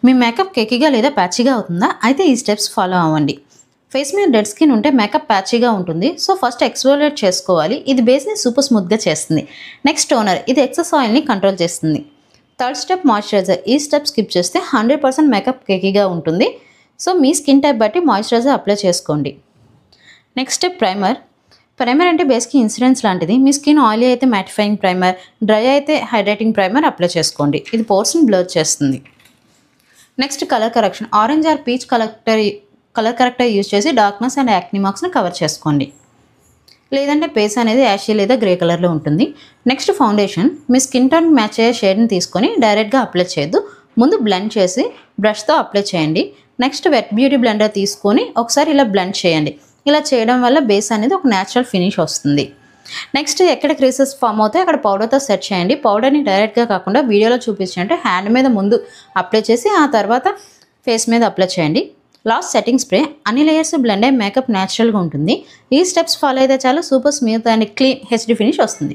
మీ makeup కేకీగా లేదా ప్యాచీగా అవుతుందా? అయితే ఈ స్టెప్స్ ఫాలో అవ్వండి. ఫేస్ మీద డెడ్ స్కిన్ ఉంటే మేకప్ ప్యాచీగా ఉంటుంది. సో ఫస్ట్ ఎక్స్ఫోలియేట్ చేసుకోవాలి. ఇది బేస్ని సూపర్ స్మూత్గా చేస్తుంది. నెక్స్ట్ టోనర్, ఇది ఎక్సెస్ ఆయిల్ని కంట్రోల్ చేస్తుంది. Third step moisturiser. ఈ స్టెప్ స్కిప్ చేస్తే 100% మేకప్ కేకీగా ఉంటుంది. సో మీ స్కిన్ టైప్ బట్టి మాయిశ్చరైజర్ అప్లై చేసుకోండి. Next step primer. ప్రైమర్ అంటే బేస్కి ఇన్సిడెన్స్ లాంటిది. మీ స్కిన్ ఆయిలీ అయితే మ్యాటిఫైయింగ్ ప్రైమర్, డ్రై అయితే హైడ్రేటింగ్ ప్రైమర్ అప్లై చేసుకోండి. ఇది పోర్స్ని బ్లర్ చేస్తుంది. Next colour correction. Orange or peach colour corrector use చేసి డార్క్నెస్ అండ్ యాక్ని మార్క్స్ని కవర్ చేసుకోండి. లేదంటే ఫేస్ అనేది యాషీ లేదా గ్రే కలర్లో ఉంటుంది. Next foundation. మీ స్కిన్ టోన్ మ్యాచ్ అయ్యే షేడ్ని తీసుకొని డైరెక్ట్గా అప్లై చేయొద్దు. ముందు బ్లెండ్ చేసి బ్రష్తో అప్లై చేయండి. నెక్స్ట్ వెట్ బ్యూటీ బ్లెండర్ తీసుకొని ఒకసారి ఇలా బ్లెండ్ చేయండి. ఇలా చేయడం వల్ల బేస్ అనేది ఒక న్యాచురల్ ఫినిష్ వస్తుంది. నెక్స్ట్ ఎక్కడ క్రీసెస్ ఫామ్ అవుతాయి అక్కడ పౌడర్తో సెట్ చేయండి. పౌడర్ని డైరెక్ట్గా కాకుండా వీడియోలో చూపించినట్టు హ్యాండ్ మీద ముందు అప్లై చేసి ఆ తర్వాత ఫేస్ మీద అప్లై చేయండి. Last setting spray. అన్ని లేయర్స్ బ్లెండ్ అయ్యి మేకప్ న్యాచురల్గా ఉంటుంది. ఈ స్టెప్స్ ఫాలో అయితే చాలు super smooth and clean HD finish వస్తుంది.